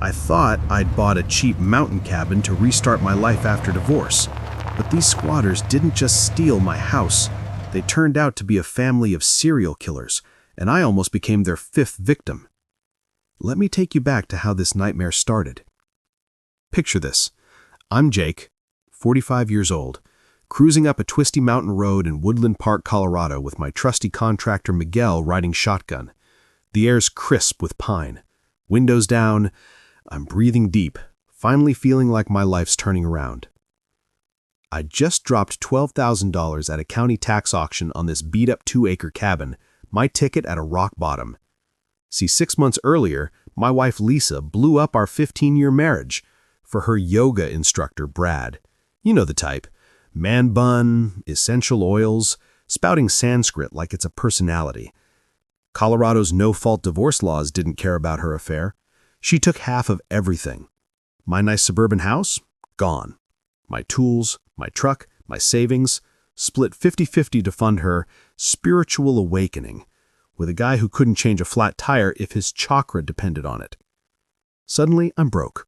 I thought I'd bought a cheap mountain cabin to restart my life after divorce, but these squatters didn't just steal my house. They turned out to be a family of serial killers, and I almost became their fifth victim. Let me take you back to how this nightmare started. Picture this. I'm Jake, 45 years old, cruising up a twisty mountain road in Woodland Park, Colorado with my trusty contractor Miguel riding shotgun. The air's crisp with pine. Windows down, I'm breathing deep, finally feeling like my life's turning around. I just dropped $12,000 at a county tax auction on this beat-up 2-acre cabin, my ticket at a rock bottom. See, 6 months earlier, my wife Lisa blew up our 15-year marriage for her yoga instructor Brad. You know the type. Man bun, essential oils, spouting Sanskrit like it's a personality. Colorado's no-fault divorce laws didn't care about her affair. She took half of everything. My nice suburban house? Gone. My tools, my truck, my savings, split 50-50 to fund her spiritual awakening with a guy who couldn't change a flat tire if his chakra depended on it. Suddenly, I'm broke,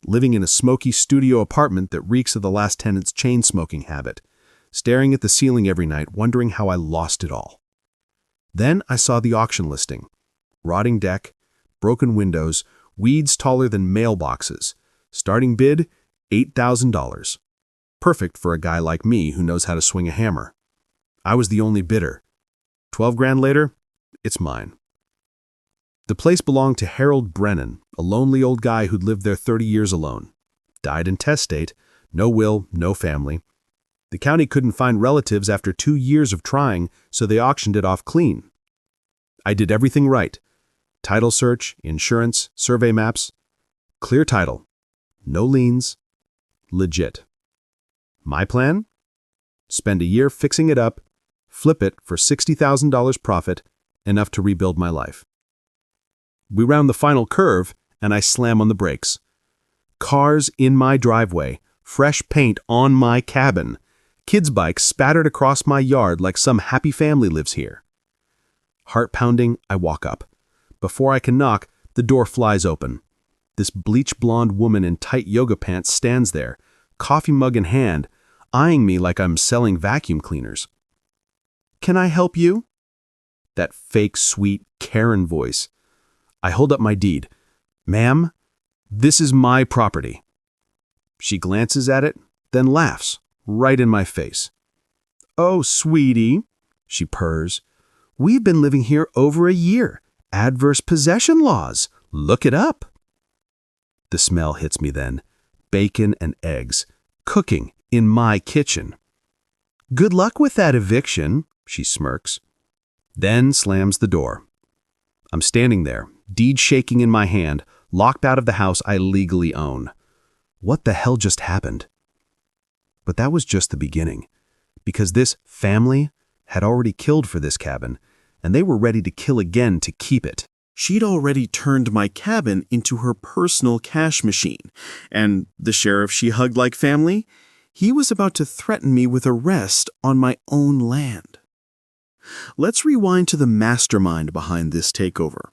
living in a smoky studio apartment that reeks of the last tenant's chain-smoking habit, staring at the ceiling every night, wondering how I lost it all. Then I saw the auction listing. Rotting deck, broken windows, weeds taller than mailboxes. Starting bid, $8,000. Perfect for a guy like me who knows how to swing a hammer. I was the only bidder. 12 grand later, it's mine. The place belonged to Harold Brennan, a lonely old guy who'd lived there 30 years alone. Died intestate, no will, no family. The county couldn't find relatives after 2 years of trying, so they auctioned it off clean. I did everything right. Title search, insurance, survey maps. Clear title. No liens. Legit. My plan? Spend a year fixing it up, flip it for $60,000 profit, enough to rebuild my life. We round the final curve, and I slam on the brakes. Cars in my driveway, fresh paint on my cabin, kids' bikes spattered across my yard like some happy family lives here. Heart pounding, I walk up. Before I can knock, the door flies open. This bleach-blonde woman in tight yoga pants stands there, coffee mug in hand, eyeing me like I'm selling vacuum cleaners. "Can I help you?" That fake, sweet Karen voice. I hold up my deed. "Ma'am, this is my property." She glances at it, then laughs, right in my face. "Oh, sweetie," she purrs. "We've been living here over a year. Adverse possession laws. Look it up." The smell hits me then. Bacon and eggs. Cooking in my kitchen. "Good luck with that eviction," she smirks. Then slams the door. I'm standing there, deed shaking in my hand, locked out of the house I legally own. What the hell just happened? But that was just the beginning, because this family had already killed for this cabin, and they were ready to kill again to keep it. She'd already turned my cabin into her personal cash machine, and the sheriff she hugged like family, he was about to threaten me with arrest on my own land. Let's rewind to the mastermind behind this takeover.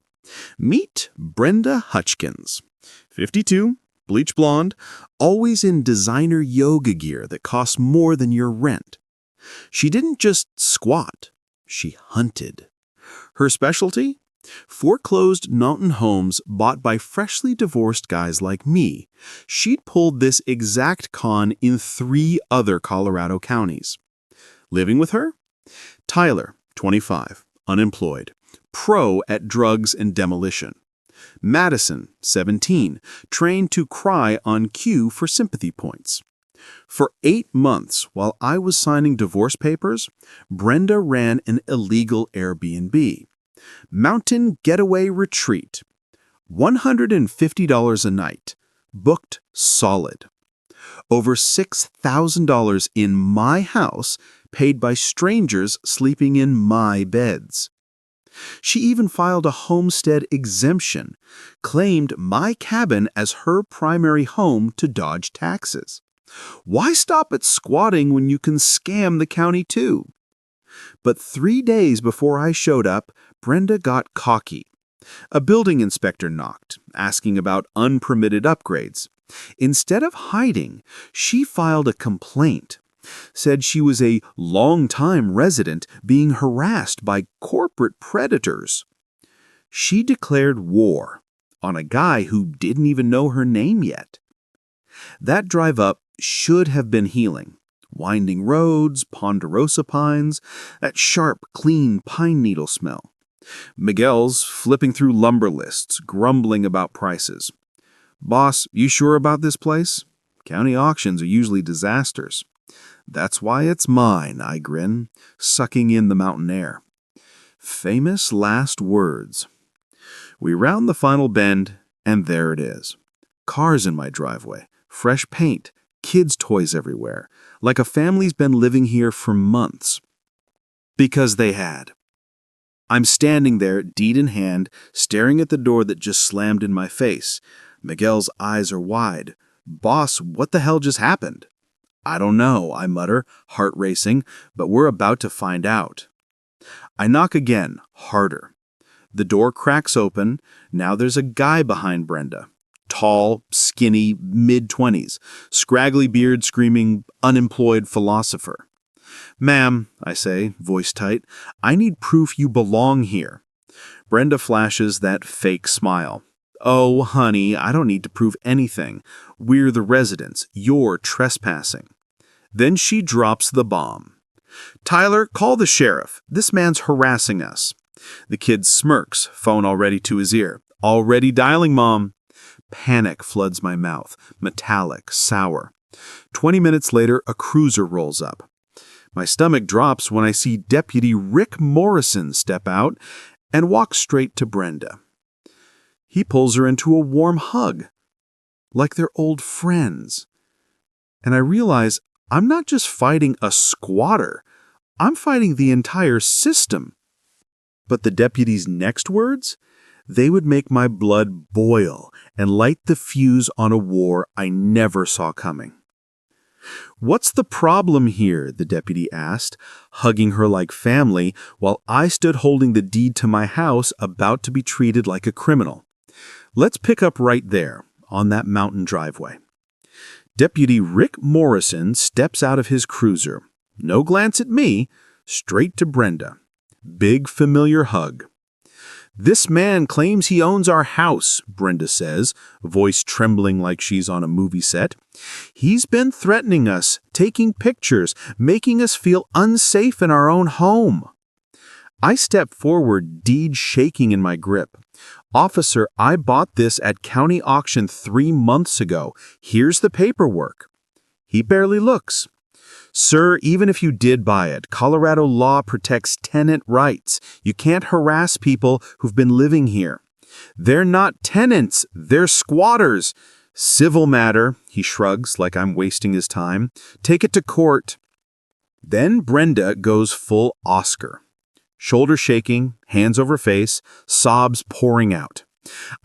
Meet Brenda Hutchkins, 52, bleach blonde, always in designer yoga gear that costs more than your rent. She didn't just squat, she hunted. Her specialty? Foreclosed mountain homes bought by freshly divorced guys like me. She'd pulled this exact con in 3 other Colorado counties. Living with her? Tyler, 25, unemployed, pro at drugs and demolition. Madison, 17, trained to cry on cue for sympathy points. For 8 months, while I was signing divorce papers, Brenda ran an illegal Airbnb. Mountain Getaway Retreat. $150 a night. Booked solid. Over $6,000 in my house, paid by strangers sleeping in my beds. She even filed a homestead exemption, claimed my cabin as her primary home to dodge taxes. Why stop at squatting when you can scam the county too? But 3 days before I showed up, Brenda got cocky. A building inspector knocked, asking about unpermitted upgrades. Instead of hiding, she filed a complaint. Said she was a long-time resident being harassed by corporate predators. She declared war on a guy who didn't even know her name yet. That drive up should have been healing. Winding roads, ponderosa pines, that sharp, clean pine needle smell. Miguel's flipping through lumber lists, grumbling about prices. "Boss, you sure about this place? County auctions are usually disasters." "That's why it's mine," I grin, sucking in the mountain air. Famous last words. We round the final bend, and there it is. Cars in my driveway, fresh paint, kids' toys everywhere, like a family's been living here for months. Because they had. I'm standing there, deed in hand, staring at the door that just slammed in my face. Miguel's eyes are wide. "Boss, what the hell just happened?" "I don't know," I mutter, heart racing, "but we're about to find out." I knock again, harder. The door cracks open. Now there's a guy behind Brenda. Tall, skinny, mid-20s, scraggly beard screaming, "Unemployed philosopher." "Ma'am," I say, voice tight, "I need proof you belong here." Brenda flashes that fake smile. "Oh, honey, I don't need to prove anything. We're the residents. You're trespassing." Then she drops the bomb. "Tyler, call the sheriff. This man's harassing us." The kid smirks, phone already to his ear. "Already dialing, Mom." Panic floods my mouth, metallic, sour. 20 minutes later, a cruiser rolls up. My stomach drops when I see Deputy Rick Morrison step out and walk straight to Brenda. He pulls her into a warm hug, like they're old friends. And I realize I'm not just fighting a squatter, I'm fighting the entire system. But the deputy's next words? They would make my blood boil and light the fuse on a war I never saw coming. "What's the problem here?" the deputy asked, hugging her like family, while I stood holding the deed to my house, about to be treated like a criminal. Let's pick up right there, on that mountain driveway. Deputy Rick Morrison steps out of his cruiser. No glance at me, straight to Brenda. Big familiar hug. "This man claims he owns our house," Brenda says, voice trembling like she's on a movie set. "He's been threatening us, taking pictures, making us feel unsafe in our own home." I step forward, deed shaking in my grip. "Officer, I bought this at county auction 3 months ago. Here's the paperwork." He barely looks. "Sir, even if you did buy it, Colorado law protects tenant rights. You can't harass people who've been living here. They're not tenants, they're squatters. Civil matter," he shrugs like I'm wasting his time. "Take it to court." Then Brenda goes full Oscar. Shoulder shaking, hands over face, sobs pouring out.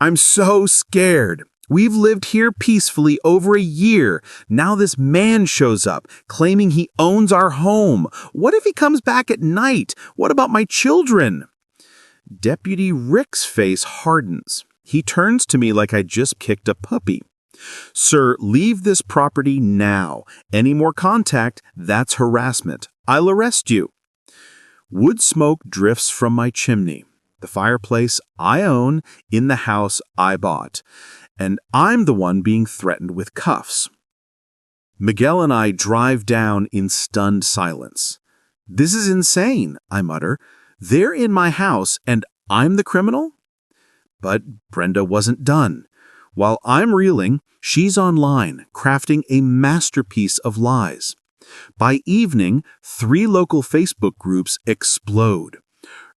"I'm so scared. We've lived here peacefully over a year. Now this man shows up, claiming he owns our home. What if he comes back at night? What about my children?" Deputy Rick's face hardens. He turns to me like I just kicked a puppy. "Sir, leave this property now. Any more contact, that's harassment. I'll arrest you." Wood smoke drifts from my chimney. The fireplace I own in the house I bought. And I'm the one being threatened with cuffs. Miguel and I drive down in stunned silence. "This is insane," I mutter. "They're in my house, and I'm the criminal?" But Brenda wasn't done. While I'm reeling, she's online, crafting a masterpiece of lies. By evening, 3 local Facebook groups explode.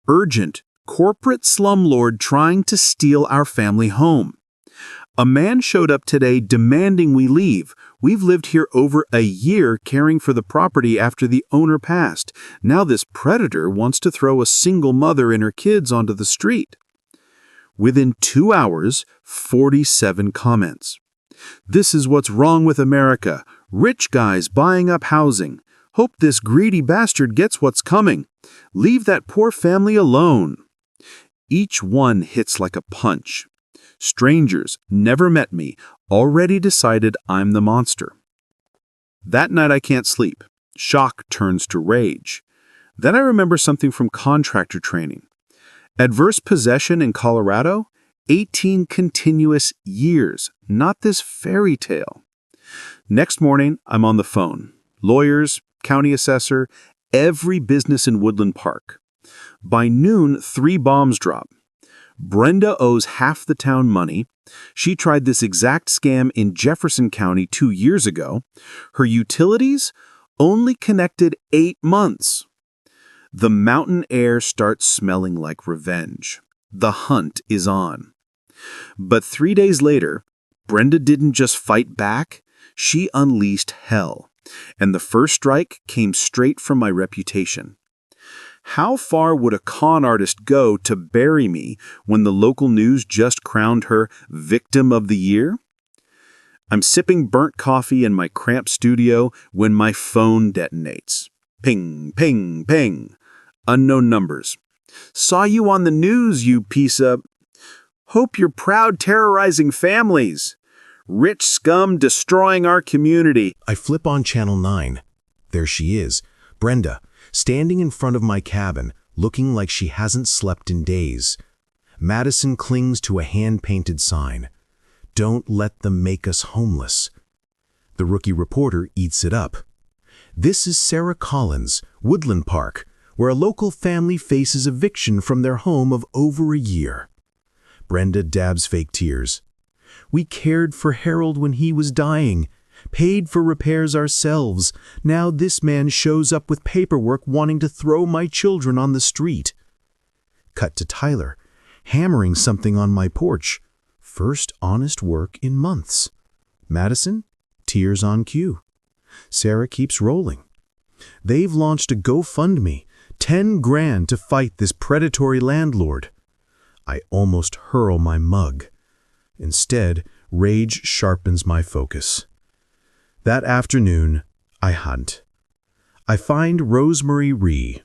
Urgent, corporate slumlord trying to steal our family home. A man showed up today demanding we leave. We've lived here over a year caring for the property after the owner passed. Now this predator wants to throw a single mother and her kids onto the street. Within 2 hours, 47 comments. "This is what's wrong with America. Rich guys buying up housing. Hope this greedy bastard gets what's coming. Leave that poor family alone." Each one hits like a punch. Strangers, never met me, already decided I'm the monster. That night I can't sleep. Shock turns to rage. Then I remember something from contractor training. Adverse possession in Colorado? 18 continuous years, not this fairy tale. Next morning, I'm on the phone. Lawyers, county assessor, every business in Woodland Park. By noon, 3 bombs drop. Brenda owes half the town money. She tried this exact scam in Jefferson County 2 years ago. Her utilities only connected 8 months. The mountain air starts smelling like revenge. The hunt is on. But 3 days later, Brenda didn't just fight back, she unleashed hell. And the first strike came straight from my reputation. How far would a con artist go to bury me when the local news just crowned her Victim of the Year? I'm sipping burnt coffee in my cramped studio when my phone detonates. Ping, ping, ping. Unknown numbers. Saw you on the news, you piece of... Hope you're proud terrorizing families. Rich scum destroying our community. I flip on Channel 9. There she is, Brenda, standing in front of my cabin, looking like she hasn't slept in days. Madison clings to a hand-painted sign. Don't let them make us homeless. The rookie reporter eats it up. This is Sarah Collins, Woodland Park, where a local family faces eviction from their home of over a year. Brenda dabs fake tears. We cared for Harold when he was dying, paid for repairs ourselves. Now this man shows up with paperwork wanting to throw my children on the street. Cut to Tyler, hammering something on my porch. First honest work in months. Madison, tears on cue. Sarah keeps rolling. They've launched a GoFundMe, 10 grand to fight this predatory landlord. I almost hurl my mug. Instead, rage sharpens my focus. That afternoon, I hunt. I find Rosemary Rhee,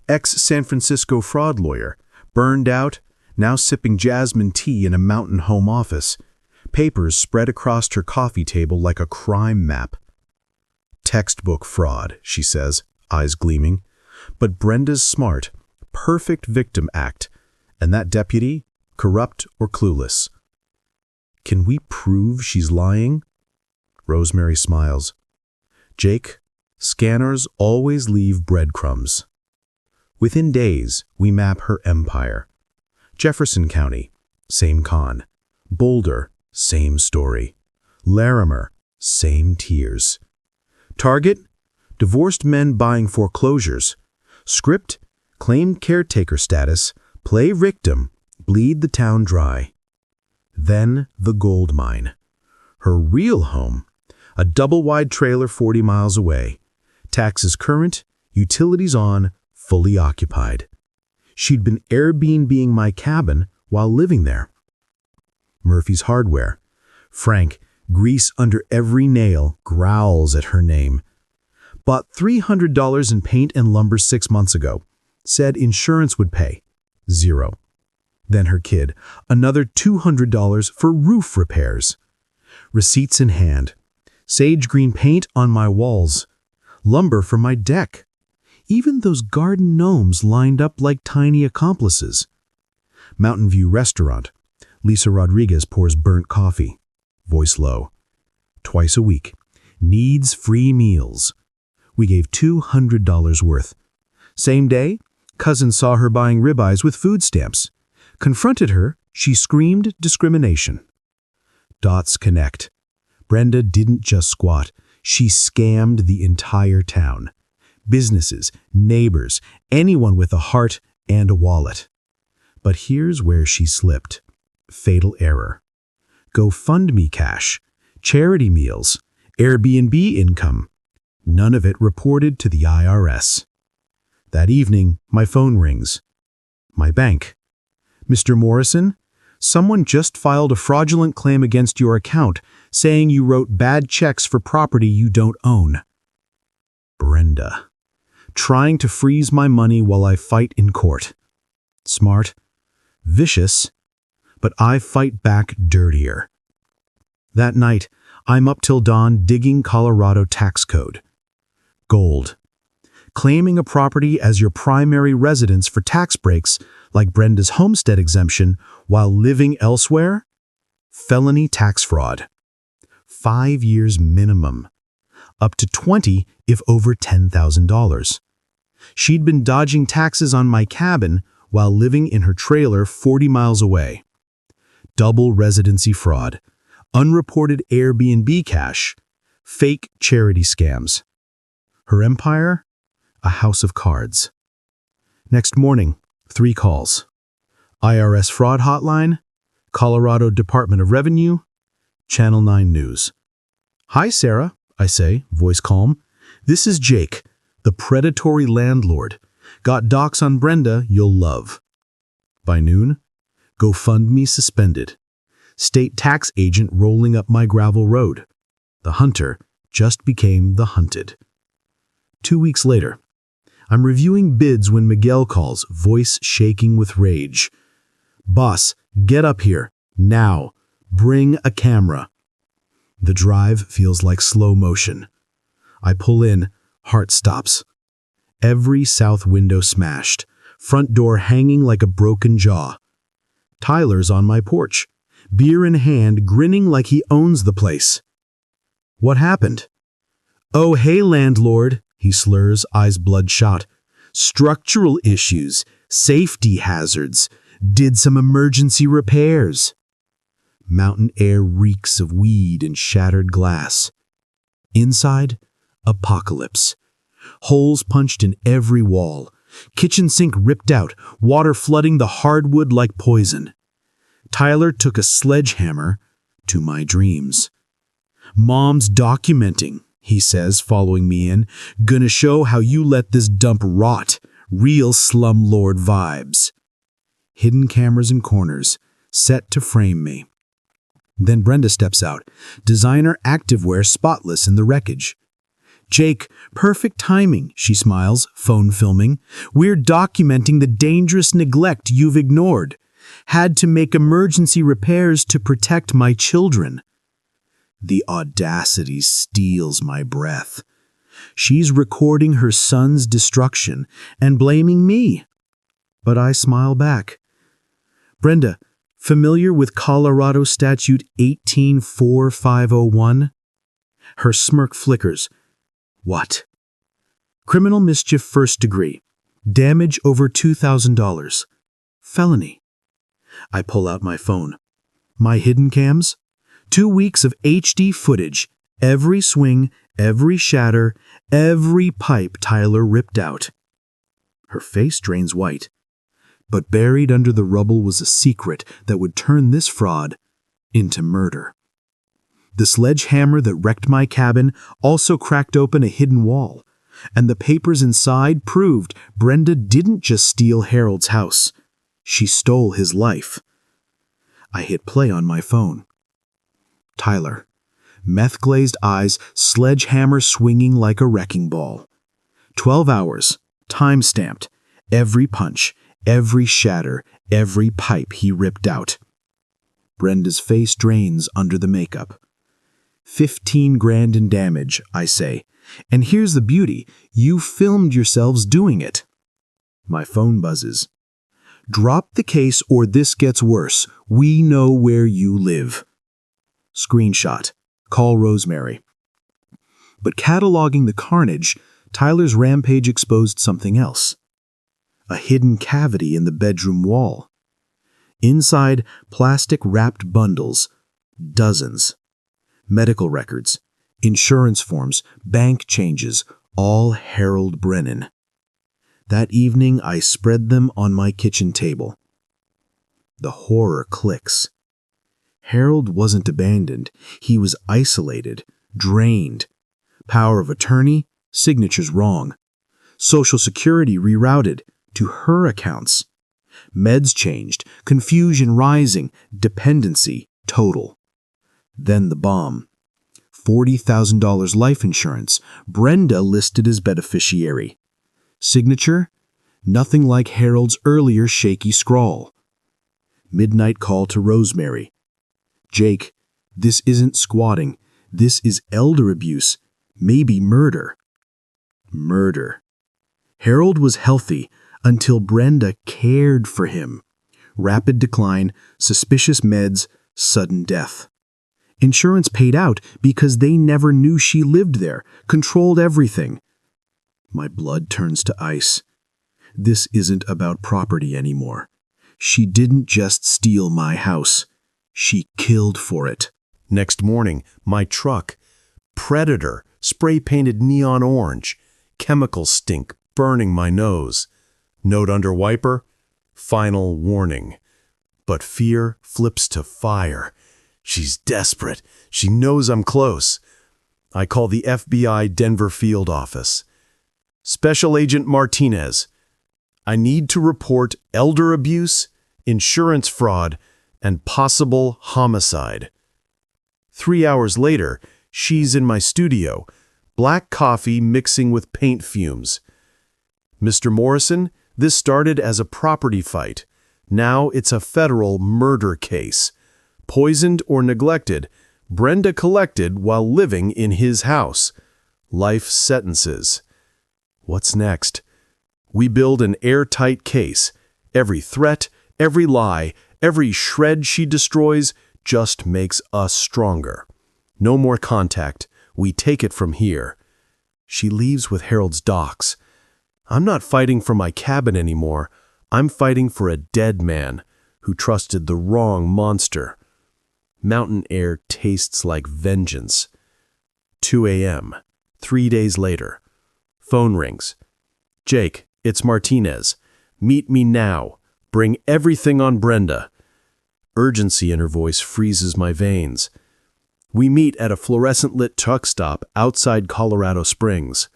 ex-San Francisco fraud lawyer, burned out, now sipping jasmine tea in a mountain home office, papers spread across her coffee table like a crime map. Textbook fraud, she says, eyes gleaming. But Brenda's smart, perfect victim act, and that deputy, corrupt or clueless. Can we prove she's lying? Rosemary smiles. Jake, scanners always leave breadcrumbs. Within days, we map her empire. Jefferson County, same con. Boulder, same story. Larimer, same tears. Target, divorced men buying foreclosures. Script, claimed caretaker status, play victim, bleed the town dry. Then the gold mine. Her real home, a double-wide trailer 40 miles away. Taxes current, utilities on, fully occupied. She'd been Airbnb-ing my cabin while living there. Murphy's Hardware. Frank, grease under every nail, growls at her name. Bought $300 in paint and lumber 6 months ago. Said insurance would pay. 0. Then her kid, another $200 for roof repairs. Receipts in hand. Sage green paint on my walls. Lumber for my deck. Even those garden gnomes lined up like tiny accomplices. Mountain View Restaurant. Lisa Rodriguez pours burnt coffee. Voice low. Twice a week. Needs free meals. We gave $200 worth. Same day, cousin saw her buying ribeyes with food stamps. Confronted her, she screamed discrimination. Dots connect. Brenda didn't just squat. She scammed the entire town. Businesses, neighbors, anyone with a heart and a wallet. But here's where she slipped. Fatal error. GoFundMe cash, charity meals, Airbnb income. None of it reported to the IRS. That evening, my phone rings. My bank. Mr. Morrison, someone just filed a fraudulent claim against your account, saying you wrote bad checks for property you don't own. Brenda. Trying to freeze my money while I fight in court. Smart, vicious, but I fight back dirtier. That night, I'm up till dawn digging Colorado tax code. Gold. Claiming a property as your primary residence for tax breaks, like Brenda's homestead exemption, while living elsewhere? Felony tax fraud. 5 years minimum. Up to 20 if over $10,000. She'd been dodging taxes on my cabin while living in her trailer 40 miles away. Double residency fraud. Unreported Airbnb cash. Fake charity scams. Her empire? A house of cards. Next morning, 3 calls. IRS fraud hotline, Colorado Department of Revenue, Channel 9 News. "Hi, Sarah," I say, voice calm. "This is Jake, the predatory landlord. Got docs on Brenda you'll love." By noon, GoFundMe suspended. State tax agent rolling up my gravel road. The hunter just became the hunted. 2 weeks later, I'm reviewing bids when Miguel calls, voice shaking with rage. "Boss, get up here, now. Bring a camera." The drive feels like slow motion. I pull in, heart stops. Every south window smashed, front door hanging like a broken jaw. Tyler's on my porch, beer in hand, grinning like he owns the place. "What happened?" "Oh, hey, landlord," he slurs, eyes bloodshot. "Structural issues, safety hazards, did some emergency repairs." Mountain air reeks of weed and shattered glass. Inside, apocalypse. Holes punched in every wall. Kitchen sink ripped out, water flooding the hardwood like poison. Tyler took a sledgehammer to my dreams. "Mom's documenting," he says, following me in. "Gonna show how you let this dump rot. Real slumlord vibes." Hidden cameras in corners, set to frame me. Then Brenda steps out, designer activewear spotless in the wreckage. "Jake, perfect timing," she smiles, phone filming. "We're documenting the dangerous neglect you've ignored. Had to make emergency repairs to protect my children." The audacity steals my breath. She's recording her son's destruction and blaming me. But I smile back. "Brenda, familiar with Colorado Statute 184501? Her smirk flickers. "What?" "Criminal mischief first degree. Damage over $2,000. Felony." I pull out my phone. My hidden cams? 2 weeks of HD footage. Every swing, every shatter, every pipe Tyler ripped out. Her face drains white. But buried under the rubble was a secret that would turn this fraud into murder. The sledgehammer that wrecked my cabin also cracked open a hidden wall, and the papers inside proved Brenda didn't just steal Harold's house. She stole his life. I hit play on my phone. Tyler. Meth-glazed eyes, sledgehammer swinging like a wrecking ball. 12 hours, time-stamped. Every punch, every shatter, every pipe he ripped out. Brenda's face drains under the makeup. 15 grand in damage, I say. And here's the beauty. You filmed yourselves doing it. My phone buzzes. "Drop the case or this gets worse. We know where you live." Screenshot. Call Rosemary. But cataloging the carnage, Tyler's rampage exposed something else. A hidden cavity in the bedroom wall. Inside, plastic-wrapped bundles. Dozens. Medical records, insurance forms, bank changes, all Harold Brennan. That evening, I spread them on my kitchen table. The horror clicks. Harold wasn't abandoned. He was isolated, drained. Power of attorney, signatures wrong. Social Security rerouted to her accounts. Meds changed, confusion rising, dependency total. Then the bomb. $40,000 life insurance, Brenda listed as beneficiary. Signature? Nothing like Harold's earlier shaky scrawl. Midnight call to Rosemary. Jake, this isn't squatting. This is elder abuse. Maybe murder. Murder. Harold was healthy until Brenda cared for him. Rapid decline, suspicious meds, sudden death. Insurance paid out because they never knew she lived there, controlled everything. My blood turns to ice. This isn't about property anymore. She didn't just steal my house. She killed for it. Next morning, my truck. Predator, spray-painted neon orange. Chemical stink burning my nose. Note under wiper, final warning. But fear flips to fire. She's desperate. She knows I'm close. I call the FBI Denver field office. Special Agent Martinez, I need to report elder abuse, insurance fraud, and possible homicide. 3 hours later, she's in my studio, black coffee mixing with paint fumes. Mr. Morrison, this started as a property fight. Now it's a federal murder case. Poisoned or neglected, Brenda collected while living in his house. Life sentences. What's next? We build an airtight case. Every threat, every lie, every shred she destroys just makes us stronger. No more contact. We take it from here. She leaves with Harold's docs. I'm not fighting for my cabin anymore. I'm fighting for a dead man who trusted the wrong monster. Mountain air tastes like vengeance. 2 a.m., 3 days later. Phone rings. Jake, it's Martinez. Meet me now. Bring everything on Brenda. Urgency in her voice freezes my veins. We meet at a fluorescent-lit truck stop outside Colorado Springs.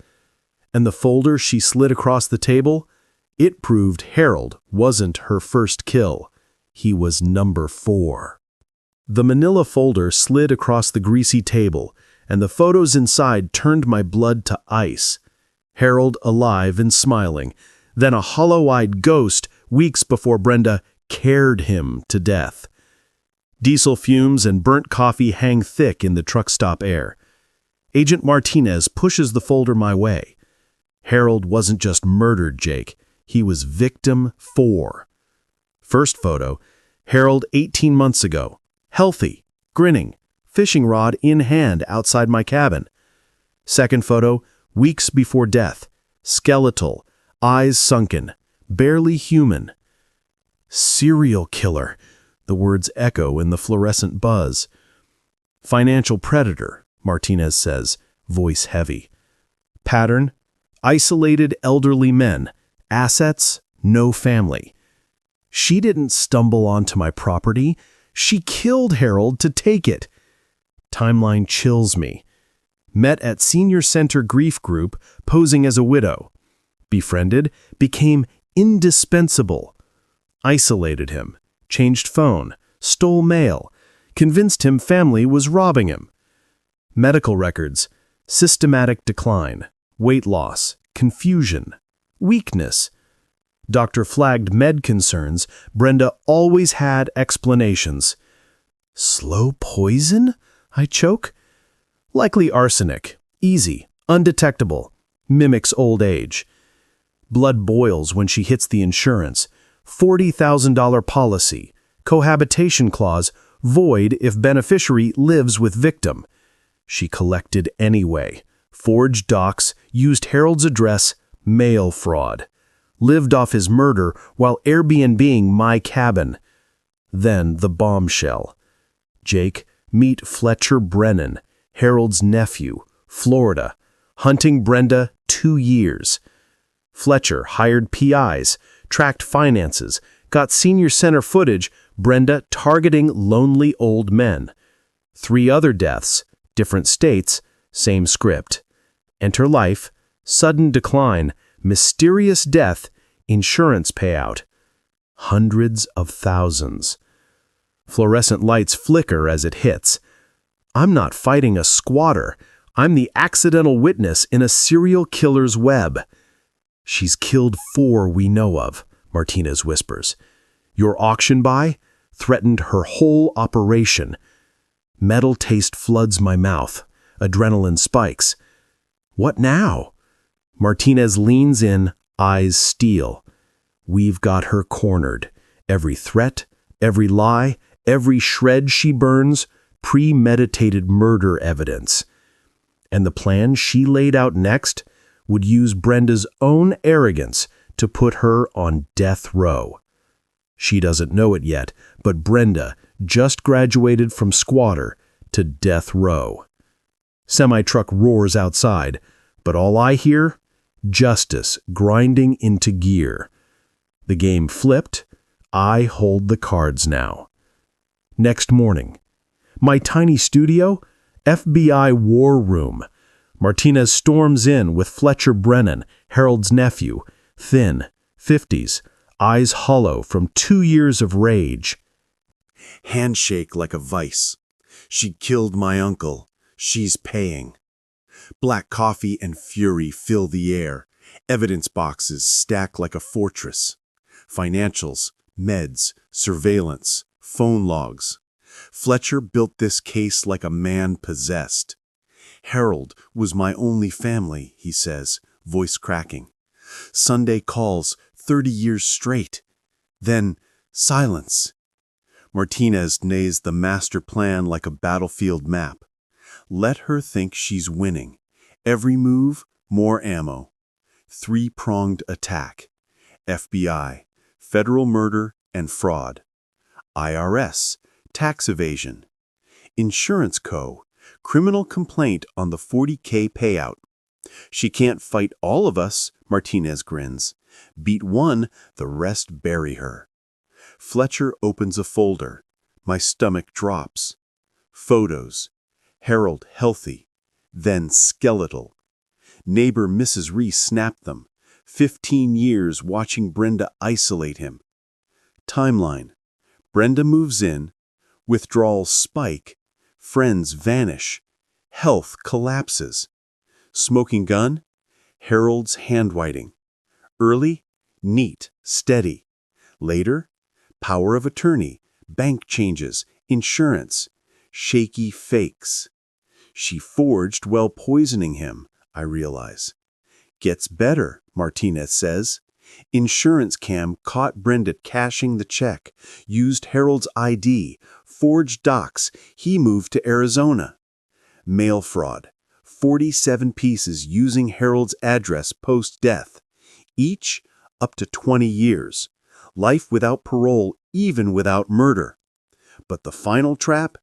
And the folder she slid across the table? It proved Harold wasn't her first kill. He was number 4. The manila folder slid across the greasy table, and the photos inside turned my blood to ice. Harold alive and smiling, then a hollow-eyed ghost weeks before Brenda cared him to death. Diesel fumes and burnt coffee hang thick in the truck stop air. Agent Martinez pushes the folder my way. Harold wasn't just murdered, Jake. He was victim 4. First photo, Harold 18 months ago. Healthy, grinning, fishing rod in hand outside my cabin. Second photo, weeks before death. Skeletal, eyes sunken, barely human. Serial killer, the words echo in the fluorescent buzz. Financial predator, Martinez says, voice heavy. Pattern, isolated elderly men. Assets, no family. She didn't stumble onto my property. She killed Harold to take it. Timeline chills me. Met at Senior Center Grief Group, posing as a widow. Befriended, became indispensable. Isolated him, changed phone, stole mail, convinced him family was robbing him. Medical records, systematic decline, weight loss, confusion, weakness. Doctor flagged med concerns. Brenda always had explanations. Slow poison? I choke. Likely arsenic. Easy. Undetectable. Mimics old age. Blood boils when she hits the insurance. $40,000 policy. Cohabitation clause. Void if beneficiary lives with victim. She collected anyway. Forged docs. Used Harold's address. Mail fraud. Lived off his murder while Airbnb-ing my cabin. Then the bombshell. Jake, meet Fletcher Brennan, Harold's nephew, Florida, hunting Brenda 2 years. Fletcher hired PIs, tracked finances, got senior center footage, Brenda targeting lonely old men. 3 other deaths, different states, same script. Enter life, sudden decline, mysterious death, insurance payout. Hundreds of thousands. Fluorescent lights flicker as it hits. I'm not fighting a squatter. I'm the accidental witness in a serial killer's web. She's killed 4 we know of, Martinez whispers. Your auction buy? threatened her whole operation. Metal taste floods my mouth. Adrenaline spikes. What now? Martinez leans in, eyes steel. We've got her cornered. Every threat, every lie, every shred she burns, premeditated murder evidence. And the plan she laid out next would use Brenda's own arrogance to put her on death row. She doesn't know it yet, but Brenda just graduated from squatter to death row. Semi-truck roars outside, but all I hear? Justice grinding into gear. The game flipped. I hold the cards now. Next morning. My tiny studio? FBI war room. Martinez storms in with Fletcher Brennan, Harold's nephew, thin, 50s, eyes hollow from 2 years of rage. Handshake like a vice. She killed my uncle. She's paying. Black coffee and fury fill the air. Evidence boxes stack like a fortress. Financials, meds, surveillance, phone logs. Fletcher built this case like a man possessed. Harold was my only family, he says, voice cracking. Sunday calls, 30 years straight. Then, silence. Martinez nays the master plan like a battlefield map. Let her think she's winning. Every move, more ammo. Three-pronged attack. FBI, federal murder and fraud. IRS, tax evasion. Insurance Co., criminal complaint on the $40K payout. She can't fight all of us, Martinez grins. Beat one, the rest bury her. Fletcher opens a folder. My stomach drops. Photos. Harold healthy, then skeletal. Neighbor Mrs. Reese snapped them. 15 years watching Brenda isolate him. Timeline. Brenda moves in. Withdrawals spike. Friends vanish. Health collapses. Smoking gun. Harold's handwriting. Early, neat, steady. Later, power of attorney, bank changes, insurance, shaky fakes. She forged while poisoning him, I realize. Gets better, Martinez says. Insurance cam caught Brenda cashing the check, used Harold's ID, forged docs. He moved to Arizona. Mail fraud. 47 pieces using Harold's address post-death. Each up to 20 years. Life without parole, even without murder. But the final trap?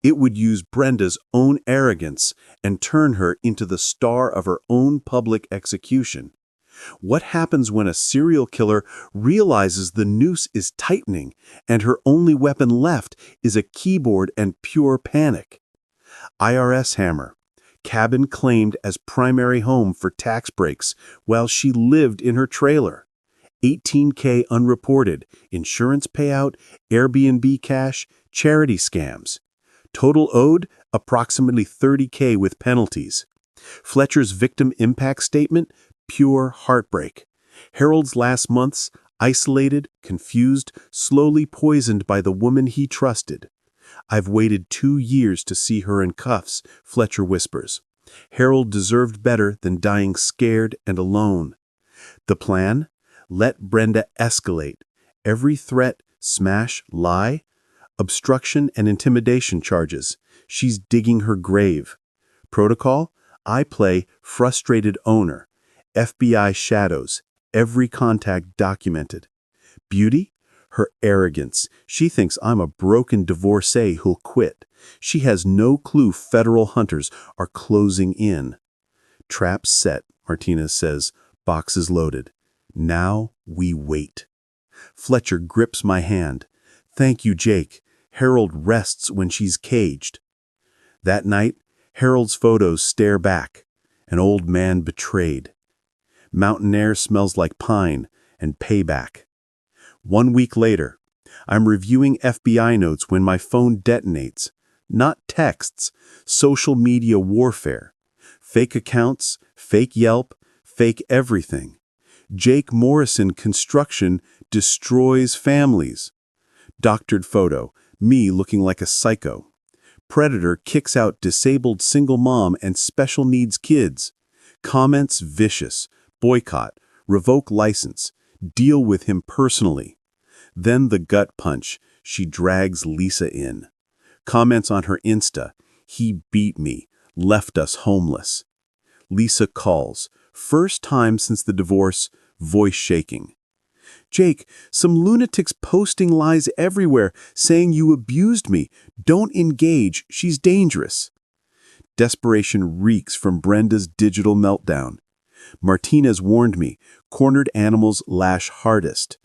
It would use Brenda's own arrogance and turn her into the star of her own public execution. What happens when a serial killer realizes the noose is tightening and her only weapon left is a keyboard and pure panic? IRS hammer. Cabin claimed as primary home for tax breaks while she lived in her trailer. $18K unreported, insurance payout, Airbnb cash, charity scams. Total owed, approximately $30K with penalties. Fletcher's victim impact statement, pure heartbreak. Harold's last months, isolated, confused, slowly poisoned by the woman he trusted. I've waited 2 years to see her in cuffs, Fletcher whispers. Harold deserved better than dying scared and alone. The plan? Let Brenda escalate. Every threat, smash, lie. Obstruction and intimidation charges. She's digging her grave. Protocol? I play frustrated owner. FBI shadows. Every contact documented. Beauty? Her arrogance. She thinks I'm a broken divorcee who'll quit. She has no clue federal hunters are closing in. Trap set, Martinez says. Boxes loaded. Now we wait. Fletcher grips my hand. Thank you, Jake. Harold rests when she's caged. That night, Harold's photos stare back. An old man betrayed. Mountain air smells like pine and payback. 1 week later, I'm reviewing FBI notes when my phone detonates. Not texts, social media warfare. Fake accounts, fake Yelp, fake everything. Jake Morrison Construction destroys families. Doctored photo, me looking like a psycho. Predator kicks out disabled single mom and special needs kids. Comments vicious. Boycott. Revoke license. Deal with him personally. Then the gut punch. She drags Lisa in. Comments on her Insta. He beat me. Left us homeless. Lisa calls. First time since the divorce. Voice shaking. Jake, some lunatics posting lies everywhere, saying you abused me. Don't engage. She's dangerous. Desperation reeks from Brenda's digital meltdown. Martinez warned me, cornered animals lash hardest.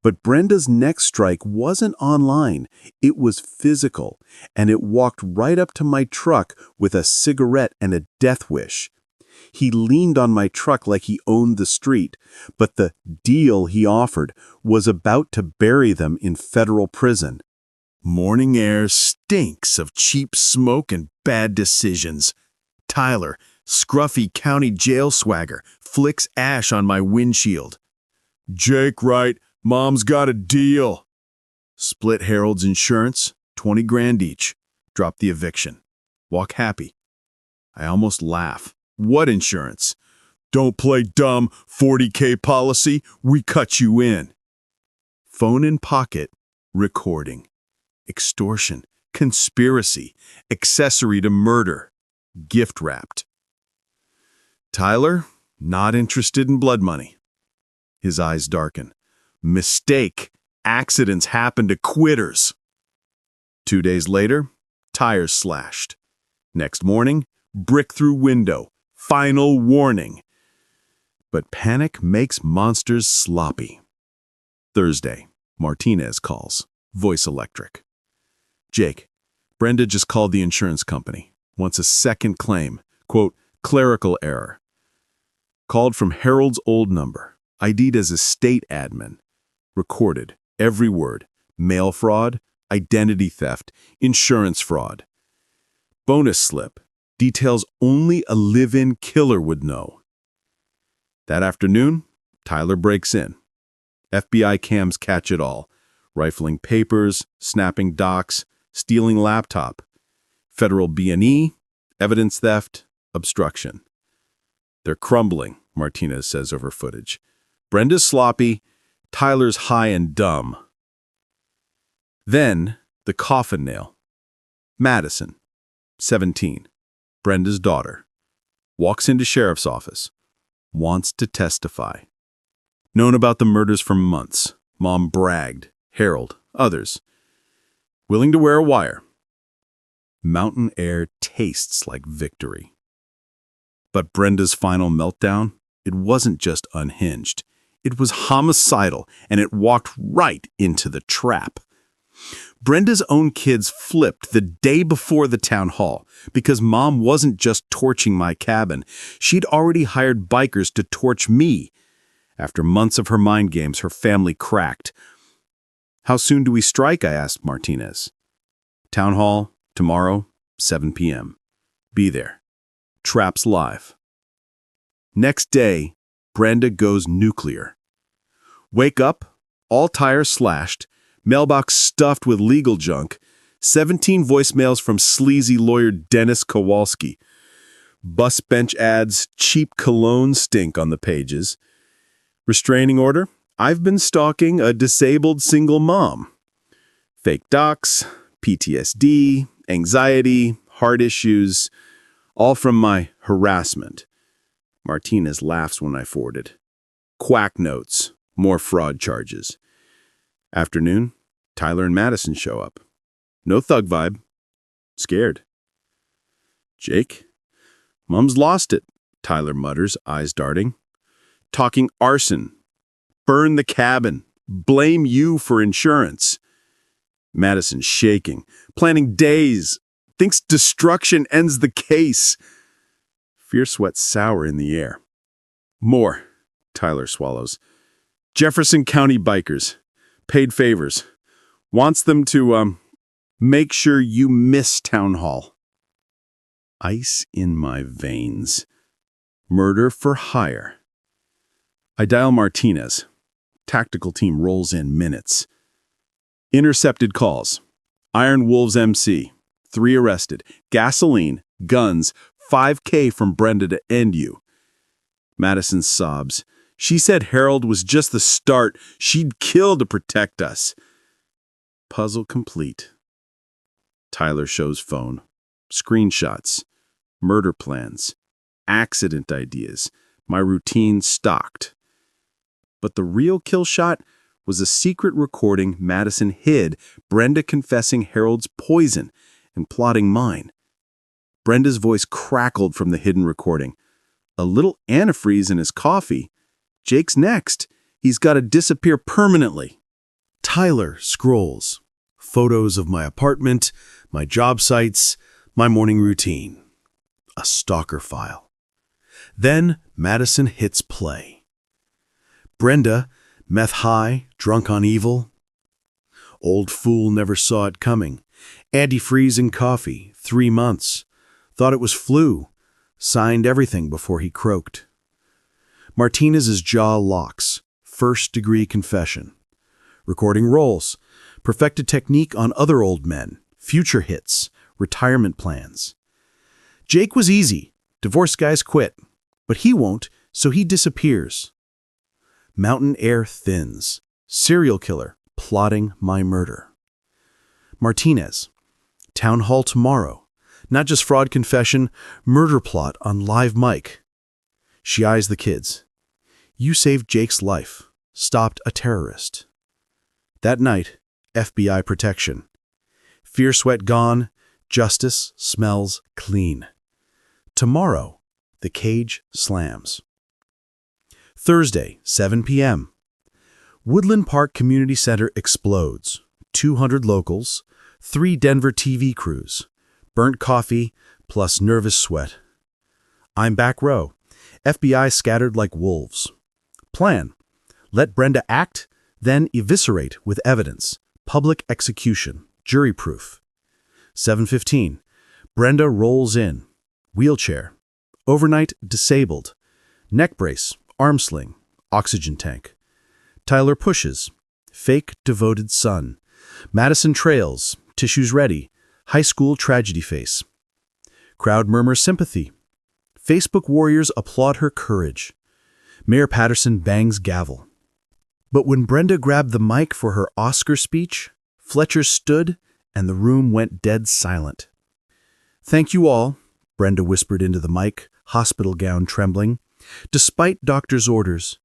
But Brenda's next strike wasn't online. It was physical, and it walked right up to my truck with a cigarette and a death wish. He leaned on my truck like he owned the street, but the deal he offered was about to bury them in federal prison. Morning air stinks of cheap smoke and bad decisions. Tyler, scruffy county jail swagger, flicks ash on my windshield. Jake Wright, Mom's got a deal. Split Harold's insurance, 20 grand each. Drop the eviction. Walk happy. I almost laugh. What insurance? Don't play dumb, 40K policy, we cut you in. Phone in pocket, recording. Extortion, conspiracy, accessory to murder, gift wrapped. Tyler, not interested in blood money. His eyes darken. Mistake. Accidents happen to quitters. 2 days later, tires slashed. Next morning, brick through window. Final warning. But panic makes monsters sloppy. Thursday, Martinez calls. Voice electric. Jake, Brenda just called the insurance company. Wants a second claim. Quote, clerical error. Called from Harold's old number. ID'd as a state admin. Recorded. Every word. Mail fraud, identity theft, insurance fraud. Bonus slip. Details only a live-in killer would know. That afternoon, Tyler breaks in. FBI cams catch it all. Rifling papers, snapping docs, stealing laptop. Federal B&E, evidence theft, obstruction. They're crumbling, Martinez says over footage. Brenda's sloppy, Tyler's high and dumb. Then, the coffin nail. Madison, 17. Brenda's daughter, walks into sheriff's office, wants to testify. Known about the murders for months. Mom bragged, Harold, others. Willing to wear a wire. Mountain air tastes like victory. But Brenda's final meltdown, it wasn't just unhinged. It was homicidal, and it walked right into the trap. Brenda's own kids flipped the day before the town hall because Mom wasn't just torching my cabin. She'd already hired bikers to torch me. After months of her mind games, her family cracked. How soon do we strike? I asked Martinez. Town hall, tomorrow, 7 p.m. Be there. Traps live. Next day, Brenda goes nuclear. Wake up, all tires slashed, mailbox stuffed with legal junk, 17 voicemails from sleazy lawyer Dennis Kowalski. Bus bench ads, cheap cologne stink on the pages. Restraining order, I've been stalking a disabled single mom. Fake docs, PTSD, anxiety, heart issues, all from my harassment. Martinez laughs when I forward it. Quack notes, more fraud charges. Afternoon, Tyler and Madison show up. No thug vibe. Scared. Jake? Mom's lost it, Tyler mutters, eyes darting. Talking arson. Burn the cabin. Blame you for insurance. Madison shaking. Planning days. Thinks destruction ends the case. Fear sweat sour in the air. More, Tyler swallows. Jefferson County bikers. Paid favors. Wants them to, make sure you miss town hall. Ice in my veins. Murder for hire. I dial Martinez. Tactical team rolls in minutes. Intercepted calls. Iron Wolves MC. 3 arrested. Gasoline. Guns. $5K from Brenda to end you. Madison sobs. She said Harold was just the start. She'd kill to protect us. Puzzle complete. Tyler shows phone. Screenshots. Murder plans. Accident ideas. My routine stocked. But the real kill shot was a secret recording Madison hid, Brenda confessing Harold's poison and plotting mine. Brenda's voice crackled from the hidden recording. A little antifreeze in his coffee. Jake's next. He's got to disappear permanently. Tyler scrolls. Photos of my apartment, my job sites, my morning routine. A stalker file. Then Madison hits play. Brenda, meth high, drunk on evil. Old fool never saw it coming. Antifreeze in coffee, 3 months. Thought it was flu. Signed everything before he croaked. Martinez's jaw locks. First-degree confession. Recording rolls. Perfected technique on other old men. Future hits. Retirement plans. Jake was easy. Divorce guys quit. But he won't, so he disappears. Mountain air thins. Serial killer plotting my murder. Martinez. Town hall tomorrow. Not just fraud confession, murder plot on live mic. She eyes the kids. You saved Jake's life. Stopped a terrorist. That night, FBI protection. Fear sweat gone. Justice smells clean. Tomorrow, the cage slams. Thursday, 7 p.m. Woodland Park Community Center explodes. 200 locals, 3 Denver TV crews. Burnt coffee, plus nervous sweat. I'm back row. FBI scattered like wolves. Plan. Let Brenda act, then eviscerate with evidence. Public execution. Jury proof. 7:15. Brenda rolls in. Wheelchair. Overnight disabled. Neck brace. Arm sling. Oxygen tank. Tyler pushes. Fake devoted son. Madison trails. Tissues ready. High school tragedy face. Crowd murmurs sympathy. Facebook warriors applaud her courage. Mayor Patterson bangs gavel. But when Brenda grabbed the mic for her Oscar speech, Fletcher stood and the room went dead silent. Thank you all, Brenda whispered into the mic, hospital gown trembling, despite doctor's orders.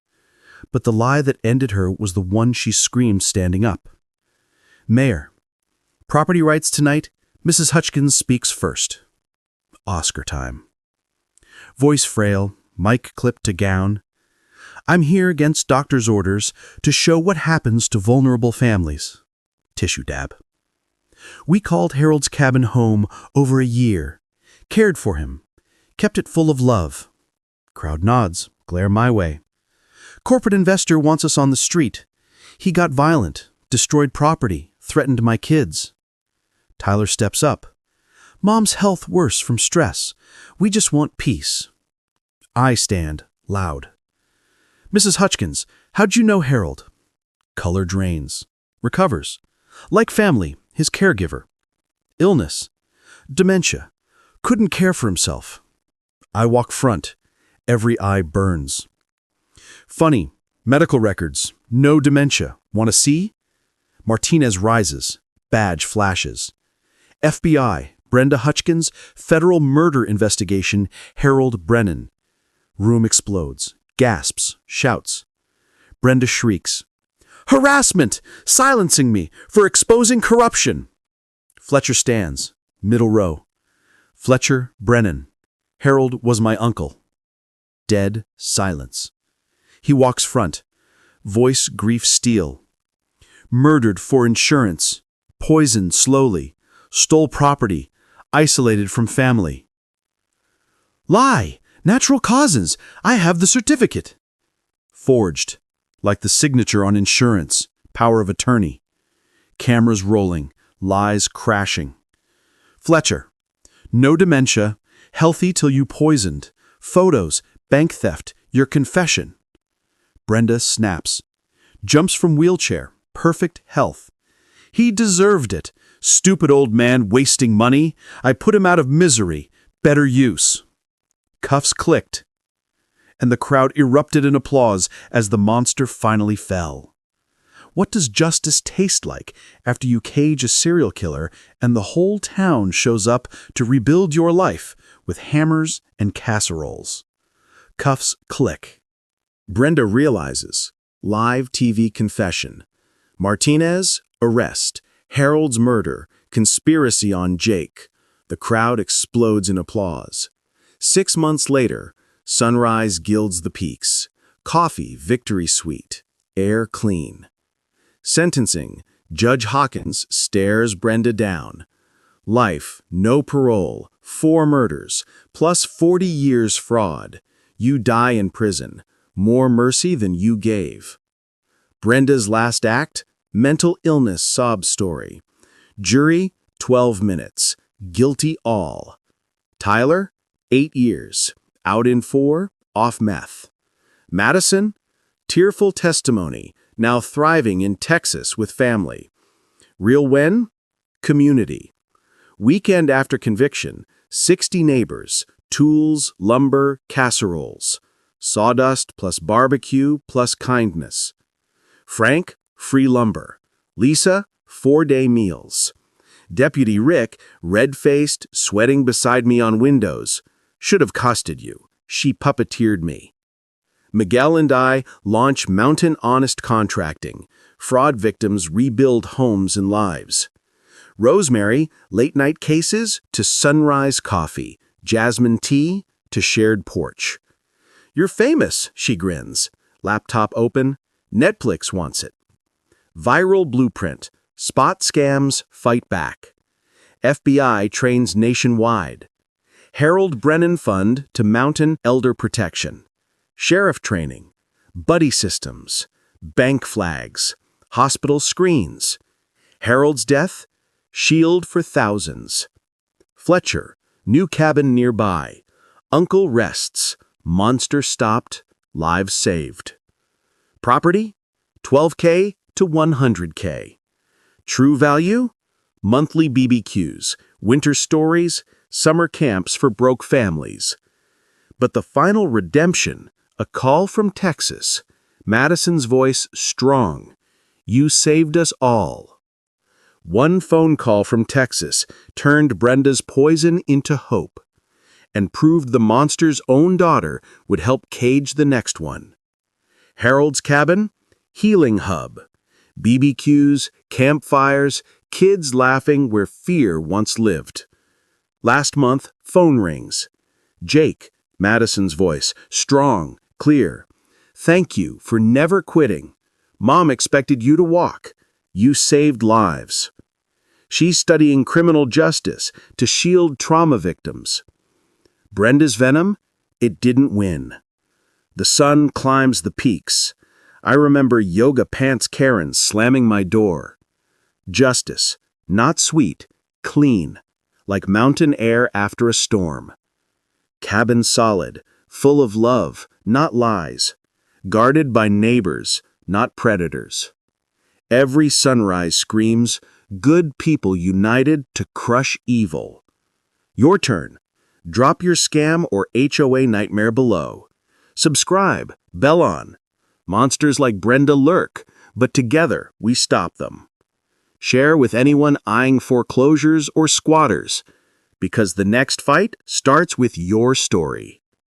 But the lie that ended her was the one she screamed standing up. Mayor, property rights tonight, Mrs. Hutchins speaks first. Oscar time. Voice frail, mic clipped to gown. I'm here against doctor's orders to show what happens to vulnerable families. Tissue dab. We called Harold's cabin home over a year, cared for him, kept it full of love. Crowd nods, glare my way. Corporate investor wants us on the street. He got violent, destroyed property, threatened my kids. Tyler steps up. Mom's health worse from stress. We just want peace. I stand, loud. Mrs. Hutchins, how'd you know Harold? Color drains. Recovers. Like family, his caregiver. Illness. Dementia. Couldn't care for himself. I walk front. Every eye burns. Funny. Medical records. No dementia. Want to see? Martinez rises. Badge flashes. FBI. Brenda Hutchins. Federal murder investigation. Harold Brennan. Room explodes. Gasps. Shouts. Brenda shrieks. Harassment! Silencing me for exposing corruption! Fletcher stands. Middle row. Fletcher, Brennan. Harold was my uncle. Dead silence. He walks front. Voice grief steel. Murdered for insurance. Poisoned slowly. Stole property. Isolated from family. Lie! Natural causes! I have the certificate! Forged. Like the signature on insurance. Power of attorney. Cameras rolling. Lies crashing. Fletcher. No dementia. Healthy till you poisoned. Photos. Bank theft. Your confession. Brenda snaps. Jumps from wheelchair. Perfect health. He deserved it. Stupid old man wasting money. I put him out of misery. Better use. Cuffs clicked, and the crowd erupted in applause as the monster finally fell. What does justice taste like after you cage a serial killer and the whole town shows up to rebuild your life with hammers and casseroles? Cuffs click. Brenda realizes. Live TV confession. Martinez, arrest. Harold's murder. Conspiracy on Jake. The crowd explodes in applause. 6 months later, sunrise gilds the peaks. Coffee, victory sweet. Air clean. Sentencing. Judge Hawkins stares Brenda down. Life, no parole, 4 murders, plus 40 years fraud. You die in prison. More mercy than you gave. Brenda's last act, mental illness sob story. Jury, 12 minutes. Guilty all. Tyler, 8 years. Out in 4, off meth. Madison, tearful testimony, now thriving in Texas with family. Real win? Community. Weekend after conviction, 60 neighbors, tools, lumber, casseroles. Sawdust plus barbecue plus kindness. Frank, free lumber. Lisa, 4-day meals. Deputy Rick, red-faced, sweating beside me on windows. Should have costed you. She puppeteered me. Miguel and I launch Mountain Honest Contracting. Fraud victims rebuild homes and lives. Rosemary, late-night cases to sunrise coffee. Jasmine tea to shared porch. You're famous, she grins. Laptop open. Netflix wants it. Viral blueprint. Spot scams, fight back. FBI trains nationwide. Harold Brennan Fund to Mountain Elder Protection. Sheriff training. Buddy systems. Bank flags. Hospital screens. Harold's death. Shield for thousands. Fletcher. New cabin nearby. Uncle rests. Monster stopped. Lives saved. Property? $12K to $100K. True value? Monthly BBQs, winter stories, summer camps for broke families. But the final redemption, a call from Texas, Madison's voice strong. You saved us all. One phone call from Texas turned Brenda's poison into hope and proved the monster's own daughter would help cage the next one. Harold's cabin? Healing hub. BBQs, campfires, kids laughing where fear once lived. Last month, phone rings. Jake, Madison's voice, strong, clear. Thank you for never quitting. Mom expected you to walk. You saved lives. She's studying criminal justice to shield trauma victims. Brenda's venom? It didn't win. The sun climbs the peaks. I remember yoga pants Karen slamming my door. Justice, not sweet, clean, like mountain air after a storm. Cabin solid, full of love, not lies. Guarded by neighbors, not predators. Every sunrise screams, good people united to crush evil. Your turn. Drop your scam or HOA nightmare below. Subscribe, bell on. Monsters like Brenda lurk, but together we stop them. Share with anyone eyeing foreclosures or squatters, because the next fight starts with your story.